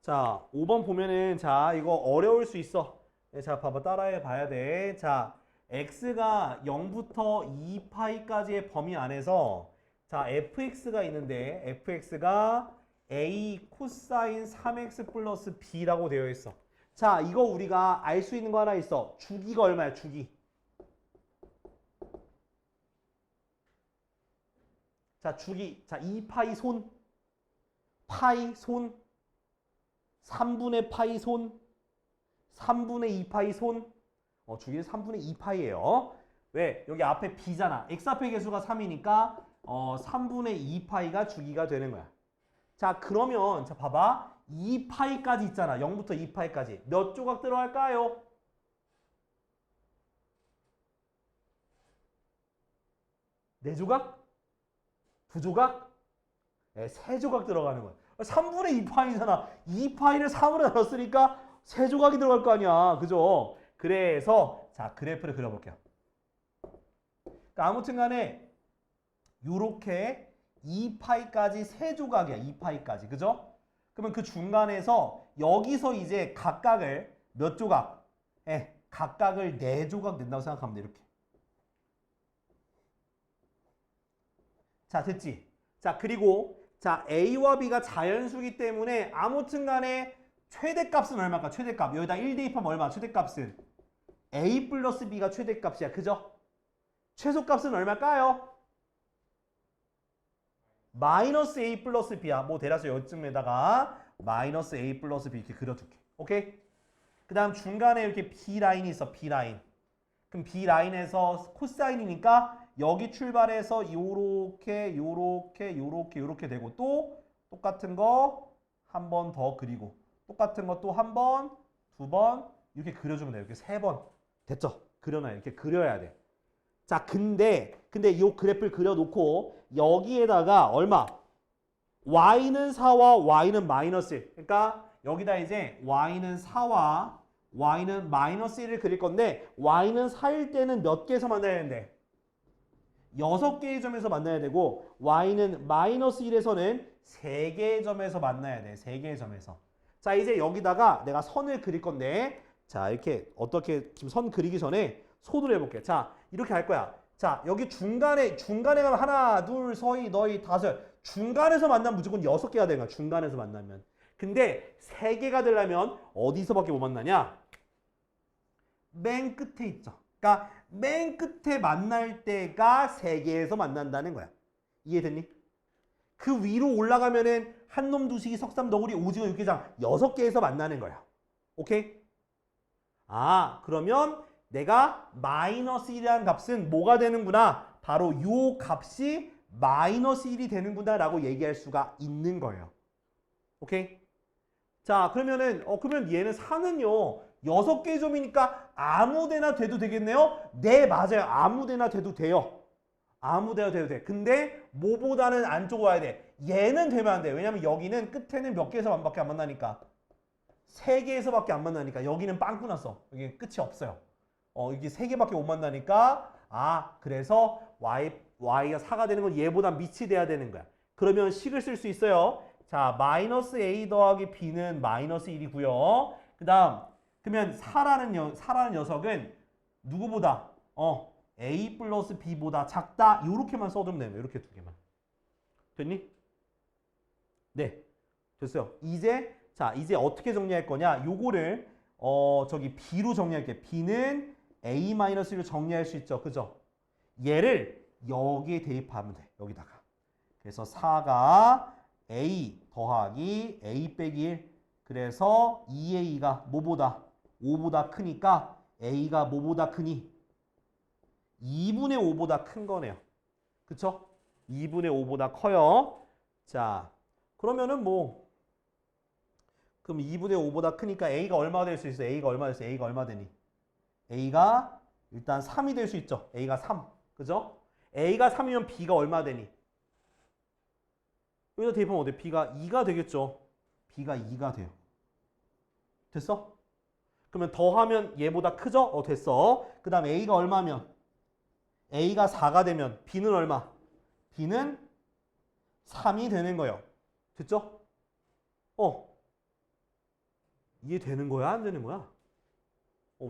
자, 5번 보면은 자, 이거 어려울 수 있어. 자, 봐봐. 따라해 봐야 돼. 자, x가 0부터 2파이까지의 범위 안에서 자, fx가 있는데 fx가 a 코사인 3x 플러스 b라고 되어 있어. 자, 이거 우리가 알 수 있는 거 하나 있어. 주기가 얼마야? 주기. 자, 주기. 자, 2파이 손, 파이 손, 3분의 파이 손, 3분의 2파이 손. 주기는 3분의 2파이예요. 왜? 여기 앞에 b잖아. x 앞의 개수가 3이니까 3분의 2파이가 주기가 되는 거야. 자, 그러면 자 봐봐. 2파이까지 있잖아. 0부터 2파이까지. 몇 조각 들어갈까요? 네 조각? 두 조각? 네, 세 조각 들어가는 거야. 3분의 2파이잖아. 2파이를 3으로 나눴으니까 세 조각이 들어갈 거 아니야. 그죠? 그래서 자, 그래프를 그려볼게요. 그러니까 아무튼 간에 요렇게 2파이까지 세 조각이야. 2파이까지. 그죠? 그러면 그 중간에서 여기서 이제 각각을 몇 조각? 각각을 네 조각 낸다고 생각하면 돼. 이렇게. 자, 됐지? 자, 그리고 자, A와 B가 자연수기 때문에 아무튼 간에 최대값은 얼마일까? 최대값. 여기다 1 대입하면 얼마? 최대값은 A 플러스 B가 최대값이야. 그죠? 최소값은 얼마일까요? 마이너스 A 플러스 B야. 뭐 대략 여쯤에다가 마이너스 A 플러스 B 이렇게 그려줄게. 오케이? 그 다음 중간에 이렇게 B라인이 있어. B라인. 그럼 B라인에서 코사인이니까 여기 출발해서 요렇게 되고 또 똑같은 거 한 번 더 그리고 똑같은 거 또 한 번, 두 번 이렇게 그려주면 돼요. 이렇게 세 번. 됐죠? 그려놔요. 이렇게 그려야 돼. 자, 근데 이 그래프를 그려놓고 여기에다가 얼마? y는 4와 y는 마이너스 1. 그러니까 여기다 이제 y는 4와 y는 마이너스 1을 그릴 건데 y는 4일 때는 몇 개에서 만나야 되는데? 6개의 점에서 만나야 되고 y는 마이너스 1에서는 3개의 점에서 만나야 돼. 3개의 점에서. 자, 이제 여기다가 내가 선을 그릴 건데 자, 이렇게 어떻게 지금 선 그리기 전에 손으로 해볼게. 자, 이렇게 할 거야. 자, 여기 중간에 가면 하나, 둘, 서희, 너희, 다섯. 중간에서 만나면 무조건 6개가 되는 거야. 중간에서 만나면. 근데 3개가 되려면 어디서밖에 못 만나냐? 맨 끝에 있죠. 그러니까 맨 끝에 만날 때가 3개에서 만난다는 거야. 이해됐니? 그 위로 올라가면은 한놈 두식이 석삼 너구리 오징어 육개장 6개에서 만나는 거야. 오케이? 아, 그러면 내가 마이너스 1이라는 값은 뭐가 되는구나? 바로 요 값이 마이너스 1이 되는구나 라고 얘기할 수가 있는 거예요. 오케이? 자, 그러면 얘는 4는요 6개의 점이니까 아무데나 돼도 되겠네요? 네, 맞아요. 아무데나 돼도 돼요. 아무데나 돼도 돼. 근데 뭐보다는 안쪽으로 와야 돼. 얘는 되면 안 돼. 왜냐면 여기는 끝에는 몇 개에서밖에 안 만나니까. 3개에서밖에 안 만나니까 여기는 빵꾸 났어. 여기 끝이 없어요. 이게 3개밖에 못 만나니까 그래서 y가 4가 되는 건 얘보다 밑이 돼야 되는 거야. 그러면 식을 쓸 수 있어요. 자, 마이너스 a 더하기 b는 마이너스 1이고요. 그 다음 그러면 4라는 녀석은 누구보다 a 플러스 b보다 작다. 이렇게만 써주면 돼요. 이렇게 두 개만. 됐니? 네. 됐어요. 이제 어떻게 정리할 거냐? 요거를 저기 b로 정리할게. b는 a-1로 정리할 수 있죠. 그죠? 얘를 여기에 대입하면 돼. 여기다가. 그래서 4가 a 더하기 a 빼기 1. 그래서 2a가 뭐보다? 5보다 크니까 a가 뭐보다 크니? 2분의 5보다 큰 거네요. 그쵸? 2분의 5보다 커요. 자, 그러면은 그럼 2분의 5보다 크니까 a가 얼마 될 수 있어? a가 얼마 됐어? a가 얼마 되니? a가 일단 3이 될 수 있죠. a가 3. 그죠? a가 3이면 b가 얼마 되니? 여기다 대입하면 어때? b가 2가 되겠죠. b가 2가 돼요. 됐어? 그러면 더하면 얘보다 크죠? 됐어. 그 다음 a가 얼마면? a가 4가 되면 b는 얼마? b는 3이 되는 거예요. 됐죠? 이해되는 거야? 안 되는 거야?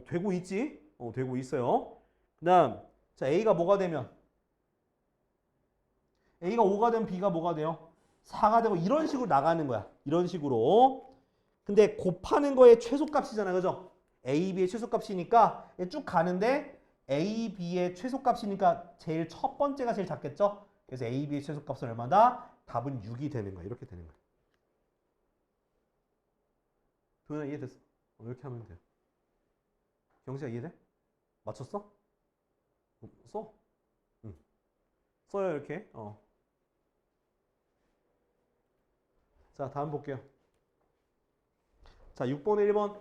되고 있지? 되고 있어요. 그 다음, 자, A가 뭐가 되면? A가 5가 되면 B가 뭐가 돼요? 4가 되고 이런 식으로 나가는 거야. 이런 식으로. 근데 곱하는 거의 최소값이잖아. 그죠? A, B의 최소값이니까 쭉 가는데 A, B의 최소값이니까 제일 첫 번째가 제일 작겠죠? 그래서 A, B의 최소값은 얼마다? 답은 6이 되는 거야. 이렇게 되는 거야. 도현아 이해됐어? 이렇게 하면 돼요. 경수야 이해돼? 맞췄어? 써? 응. 써요 이렇게. 자 다음 볼게요. 자 6번 1번.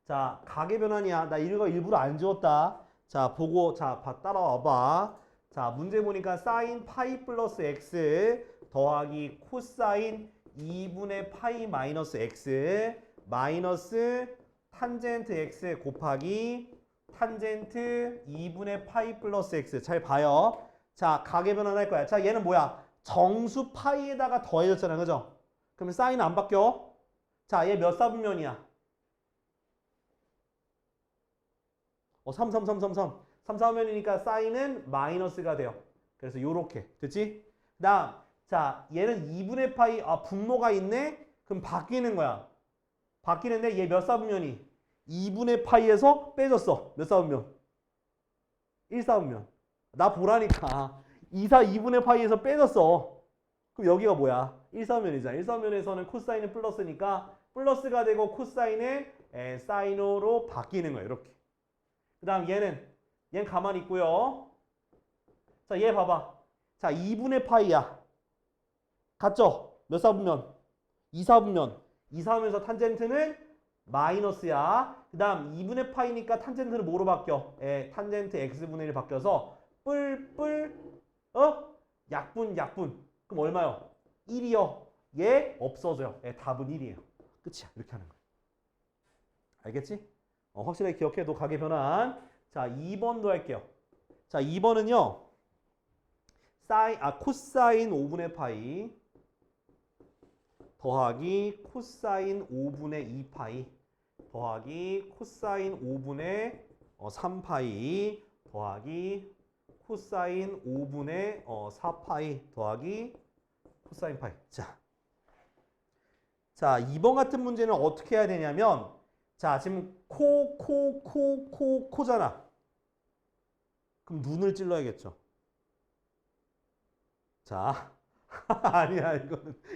자 가계 변환이야. 나 이거 일부러 안 지웠다. 자 보고 자 따라와봐. 자 문제 보니까 사인 파이 플러스 x 더하기 코사인 2분의 파이 마이너스 x 마이너스 탄젠트 x 곱하기 탄젠트 2분의 파이 플러스 x. 잘 봐요. 자 가계 변환할 거야. 자 얘는 뭐야? 정수 파이에다가 더해졌잖아. 그죠? 그러면 사인은 안 바뀌어. 자 얘 몇 사분면이야? 3, 3, 3, 3, 3. 3, 4면이니까 사인은 마이너스가 돼요. 그래서 요렇게. 됐지? 그 다음, 자, 얘는 2분의 파이, 분모가 있네? 그럼 바뀌는 거야. 바뀌는데 얘 몇 사분면이? 2분의 파이에서 빼졌어. 몇 사분면? 1사분면. 나 보라니까. 2분의 파이에서 빼졌어. 그럼 여기가 뭐야? 1사분면이잖아. 1사분면에서는 코사인은 플러스니까 플러스가 되고 코사인은 사인으로 바뀌는 거야. 이렇게. 그 다음 얘는 가만히 있고요. 자, 얘 봐봐. 자, 2분의 파이야. 같죠? 몇 사분면? 2사분면. 2사분면에서 탄젠트는 마이너스야. 그 다음 2분의 파이니까 탄젠트는 뭐로 바뀌어? 탄젠트 x분의 1 바뀌어서 약분. 그럼 얼마요? 1이요. 얘 없어져요. 답은 1이에요. 끝이야. 이렇게 하는 거야. 알겠지? 확실하게 기억해도 가계 변환. 자, 2번도 할게요. 자, 2번은요. 코사인 5분의 파이 더하기 코사인 5분의 2파이 더하기 코사인 5분의 3파이 더하기 코사인 5분의 4파이 더하기 코사인 파이. 자, 2번 같은 문제는 어떻게 해야 되냐면 자, 지금 코잖아. 그럼 눈을 찔러야겠죠. 자, 아니야.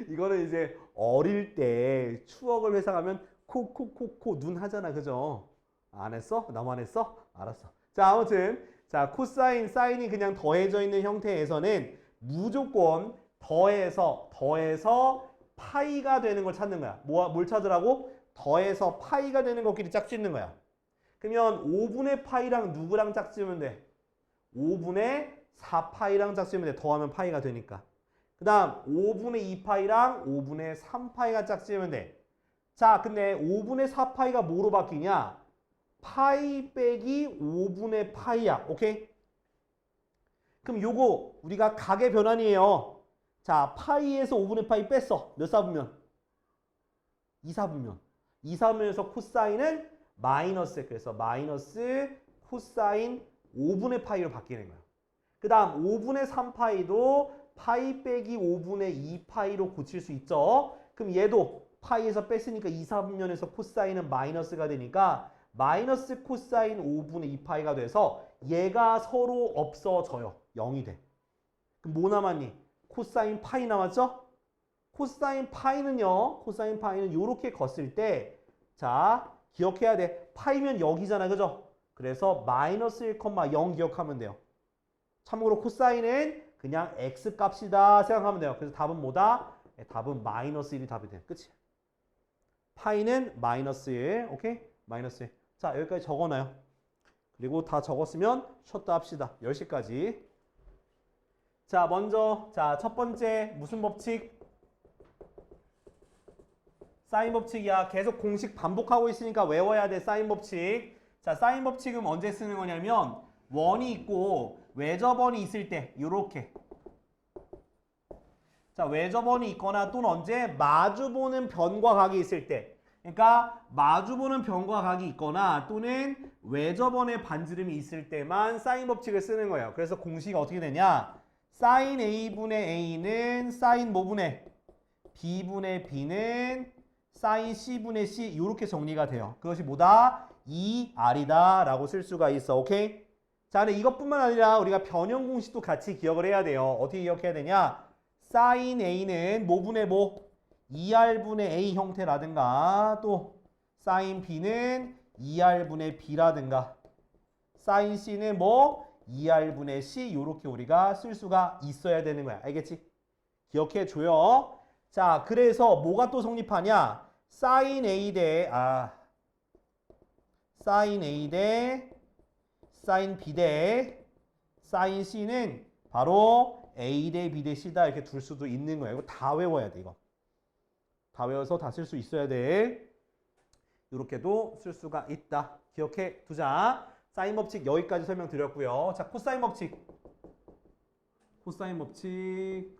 이거는 이제 어릴 때 추억을 회상하면 코 눈 하잖아. 그죠? 안 했어? 나만 했어? 알았어. 자, 아무튼 자, 코사인, 사인이 그냥 더해져 있는 형태에서는 무조건 더해서 파이가 되는 걸 찾는 거야. 뭘 찾으라고? 더해서 파이가 되는 것끼리 짝짓는 거야. 그러면 5분의 파이랑 누구랑 짝지으면 돼? 5분의 4파이랑 짝지으면 돼. 더하면 파이가 되니까. 그 다음 5분의 2파이랑 5분의 3파이가 짝지으면 돼. 자, 근데 5분의 4파이가 뭐로 바뀌냐? 파이 빼기 5분의 파이야. 오케이? 그럼 요거 우리가 가계 변환이에요. 자, 파이에서 5분의 파이 뺐어. 몇 사분면? 2사분면. 2사분면에서 코사인은 마이너스. 그래서 마이너스 코사인 5분의 파이로 바뀌는 거야. 그 다음 5분의 3파이도 파이 빼기 5분의 2파이로 고칠 수 있죠. 그럼 얘도 파이에서 뺐으니까 2사분면에서 코사인은 마이너스가 되니까 마이너스 코사인 5분의 2파이가 돼서 얘가 서로 없어져요. 0이 돼. 그럼 뭐 남았니? 코사인 파이 남았죠? 코사인 파이는요. 코사인 파이는 이렇게 걷을 때 자, 기억해야 돼. 파이면 여기잖아. 그죠? 그래서 마이너스 1,0 기억하면 돼요. 참고로 코사인은 그냥 x 값이다 생각하면 돼요. 그래서 답은 뭐다? 답은 마이너스 1이 답이 돼. 끝이야. 파이는 마이너스 1. 오케이? 마이너스 1. 자, 여기까지 적어놔요. 그리고 다 적었으면 쉬었다 합시다. 10시까지. 자, 먼저 첫 번째 무슨 법칙? 사인 법칙이야. 계속 공식 반복하고 있으니까 외워야 돼. 사인 법칙. 자, 사인 법칙은 언제 쓰는 거냐면 원이 있고 외접원이 있을 때 요렇게. 자, 외접원이 있거나 또는 언제 마주보는 변과 각이 있을 때. 그러니까 마주보는 변과 각이 있거나 또는 외접원의 반지름이 있을 때만 사인 법칙을 쓰는 거예요. 그래서 공식이 어떻게 되냐? 사인 A분의 A는 사인 뭐분의? B분의 B는 사인 C분의 C 이렇게 정리가 돼요. 그것이 뭐다? 2R이다 라고 쓸 수가 있어. 오케이? 자, 근데 이것뿐만 아니라 우리가 변형 공식도 같이 기억을 해야 돼요. 어떻게 기억해야 되냐? 사인 A는 뭐분의 뭐? 2R분의 A 형태라든가 또 사인 B는 2R분의 B라든가 사인 C는 뭐? 2R분의 C 요렇게 우리가 쓸 수가 있어야 되는 거야. 알겠지? 기억해 줘요. 자, 그래서 뭐가 또 성립하냐? sin A 대 sin A 대 sin B 대 sin C는 바로 A 대 B 대 C다 이렇게 둘 수도 있는 거야. 이거 다 외워야 돼, 이거. 다 외워서 다 쓸 수 있어야 돼. 이렇게도 쓸 수가 있다. 기억해 두자. 사인 법칙 여기까지 설명드렸고요. 자, 코사인 법칙. 코사인 법칙.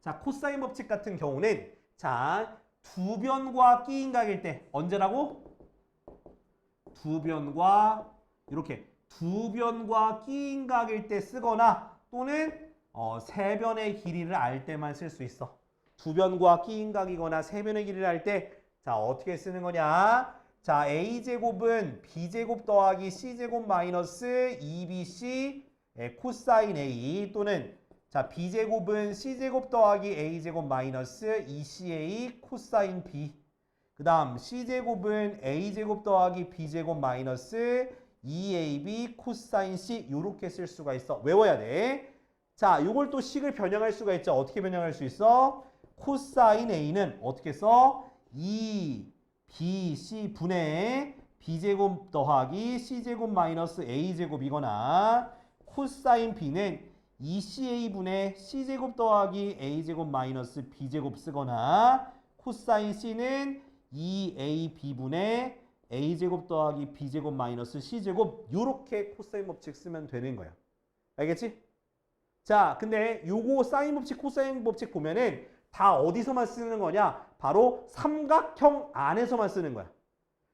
자, 코사인 법칙 같은 경우는 자, 두 변과 끼인각일 때 언제라고? 두 변과 이렇게 두 변과 끼인각일 때 쓰거나 또는 세 변의 길이를 알 때만 쓸 수 있어. 두 변과 끼인각이거나 세 변의 길이를 알 때 자, 어떻게 쓰는 거냐? 자, a제곱은 b제곱 더하기 c제곱 마이너스 2bc 코사인 a 또는 자, b제곱은 c제곱 더하기 a제곱 마이너스 2ca 코사인 b. 그 다음 c제곱은 a제곱 더하기 b제곱 마이너스 2ab 코사인 c 이렇게 쓸 수가 있어. 외워야 돼. 자, 요걸 또 식을 변형할 수가 있죠. 어떻게 변형할 수 있어? 코사인 a는 어떻게 써? 2bc 분의 b제곱 더하기 c제곱 마이너스 a제곱이거나 코사인 b는 2ca분의 c제곱 더하기 a제곱 마이너스 b제곱 쓰거나 코사인 c는 2ab분의 a제곱 더하기 b제곱 마이너스 c제곱 요렇게 코사인 법칙 쓰면 되는 거야. 알겠지? 자, 근데 요거 사인 법칙, 코사인 법칙 보면은 다 어디서만 쓰는 거냐? 바로 삼각형 안에서만 쓰는 거야.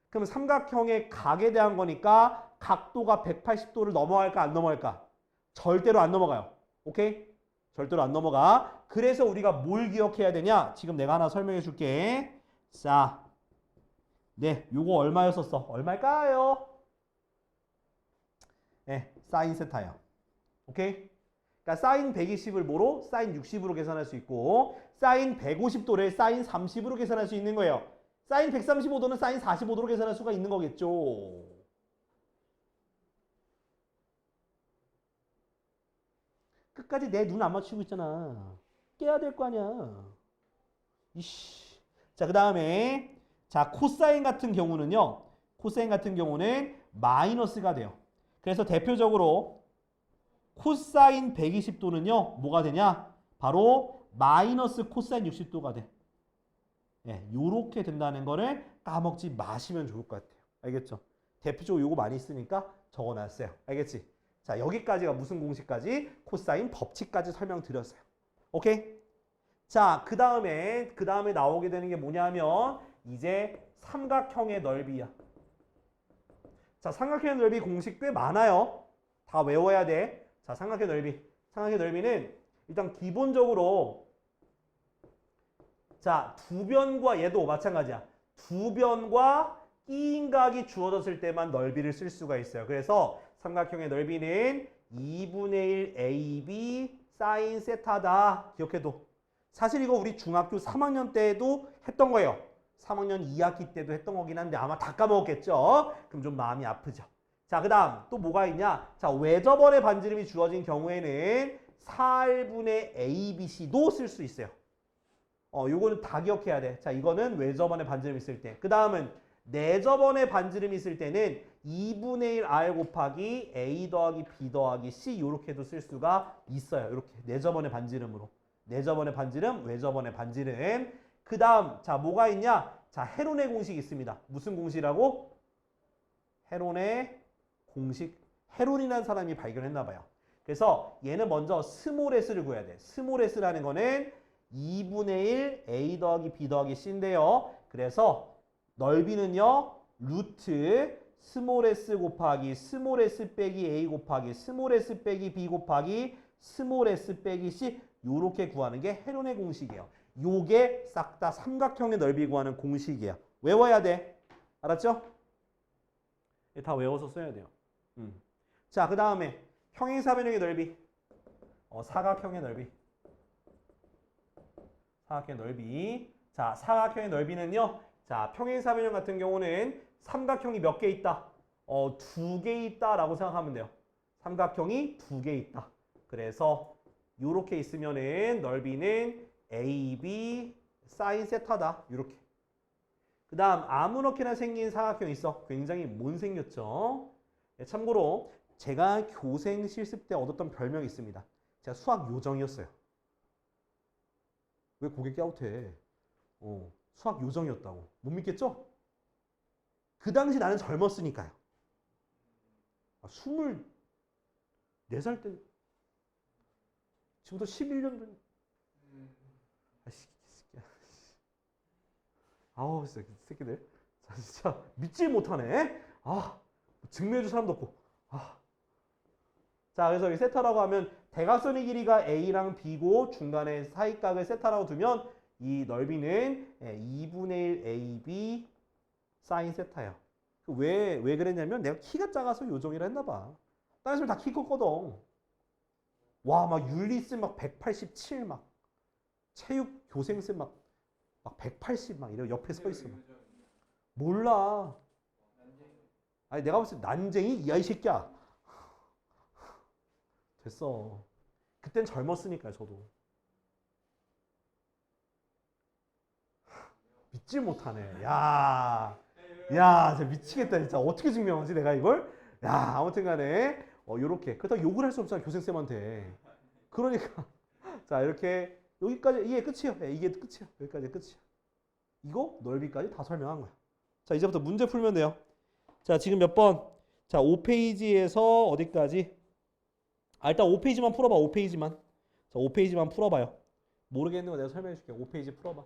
그럼 삼각형의 각에 대한 거니까 각도가 180도를 넘어갈까 안 넘어갈까? 절대로 안 넘어가요. 오케이? 절대로 안 넘어가. 그래서 우리가 뭘 기억해야 되냐? 지금 내가 하나 설명해 줄게. 자, 네, 요거 얼마였었어? 얼마일까요? 네, 사인 세타요. 오케이? 그러니까 사인 120을 뭐로? 사인 60으로 계산할 수 있고 사인 150도를 사인 30으로 계산할 수 있는 거예요. 사인 135도는 사인 45도로 계산할 수가 있는 거겠죠. 끝까지 내 눈 안 맞추고 있잖아. 깨야 될 거 아니야. 이씨. 자, 그 다음에 자, 코사인 같은 경우는요. 코사인 같은 경우는 마이너스가 돼요. 그래서 대표적으로 코사인 120도는요. 뭐가 되냐? 바로 마이너스 코사인 60도가 돼. 예, 요렇게 된다는 거를 까먹지 마시면 좋을 것 같아요. 알겠죠? 대표적으로 요거 많이 쓰니까 적어놨어요. 알겠지? 자, 여기까지가 무슨 공식까지? 코사인 법칙까지 설명드렸어요. 오케이? 자, 그 다음에 나오게 되는 게 뭐냐면 이제 삼각형의 넓이야. 자, 삼각형의 넓이 공식 꽤 많아요. 다 외워야 돼. 자, 삼각형 넓이. 삼각형 넓이는 일단 기본적으로 자, 두 변과 얘도 마찬가지야. 두 변과 끼인각이 주어졌을 때만 넓이를 쓸 수가 있어요. 그래서 삼각형의 넓이는 2분의 1 AB 사인 세타다. 기억해도. 사실 이거 우리 중학교 3학년 때도 했던 거예요. 3학년 2학기 때도 했던 거긴 한데 아마 다 까먹었겠죠? 그럼 좀 마음이 아프죠. 자, 그 다음 또 뭐가 있냐? 자, 외접원의 반지름이 주어진 경우에는 4R분의 ABC도 쓸 수 있어요. 요거는 다 기억해야 돼. 자, 이거는 외접원의 반지름이 있을 때. 그 다음은 내접원의 반지름이 있을 때는 2분의 1 R 곱하기 A 더하기 B 더하기 C 요렇게도 쓸 수가 있어요. 이렇게 내접원의 반지름으로. 내접원의 반지름, 외접원의 반지름. 그 다음 자, 뭐가 있냐? 자, 헤론의 공식이 있습니다. 무슨 공식이라고? 헤론의 공식. 헤론이라는 사람이 발견했나 봐요. 그래서 얘는 먼저 스몰 s를 구해야 돼. 스몰 s라는 거는 2분의 1 A 더하기 B 더하기 C인데요. 그래서 넓이는요. 루트 스몰 s 곱하기 스몰 s 빼기 A 곱하기 스몰 s 빼기 B 곱하기 스몰 s 빼기 C 요렇게 구하는 게 헤론의 공식이에요. 요게 싹 다 삼각형의 넓이 구하는 공식이야. 외워야 돼. 알았죠? 다 외워서 써야 돼요. 자, 그 다음에 평행사변형의 넓이. 사각형의 넓이. 사각형의 넓이. 자, 사각형의 넓이는요. 자, 평행사변형 같은 경우는 삼각형이 몇 개 있다? 두 개 있다라고 생각하면 돼요. 삼각형이 두 개 있다. 그래서 이렇게 있으면은 넓이는 AB 사인 세타다. 이렇게. 그 다음 아무렇게나 생긴 사각형 있어. 굉장히 못생겼죠. 네, 참고로 제가 교생 실습 때 얻었던 별명이 있습니다. 제가 수학 요정이었어요. 왜 고개 갸웃해? 수학 요정이었다고. 못 믿겠죠? 그 당시 나는 젊었으니까요. 24살 때 지금부터 11년 전. 아우 진짜 새끼들. 자, 진짜 믿지 못하네. 증명해줄 사람도 없고. 자, 그래서 이 세타라고 하면 대각선의 길이가 A랑 B고 중간에 사이각을 세타라고 두면 이 넓이는 2분의 1 AB 사인 세타예요. 왜 그랬냐면 내가 키가 작아서 요정이라 했나 봐. 다른 사람 다 키 컸거든. 와, 막 윤리쌤 막 187 막 체육 교생쌤 막 180 막 이래 옆에 서 있어. 막. 몰라. 아니 내가 봤을 때 난쟁이? 야 이 새끼야. 됐어. 그땐 젊었으니까요, 저도. 믿지 못하네. 야, 진짜 미치겠다, 진짜. 어떻게 증명하지, 내가 이걸? 야, 아무튼 간에, 요렇게. 그렇다고 욕을 할 수 없잖아, 교생쌤한테. 그러니까. 자, 이렇게, 여기까지, 이게 끝이에요. 이게 끝이야. 여기까지 끝이야. 이거 넓이까지 다 설명한 거야. 자, 이제부터 문제 풀면 돼요. 자, 지금 몇 번? 자, 5페이지에서 어디까지? 일단 5페이지만 풀어봐. 5페이지만. 자, 5페이지만 풀어봐요. 모르겠는 거 내가 설명해 줄게. 5페이지 풀어봐.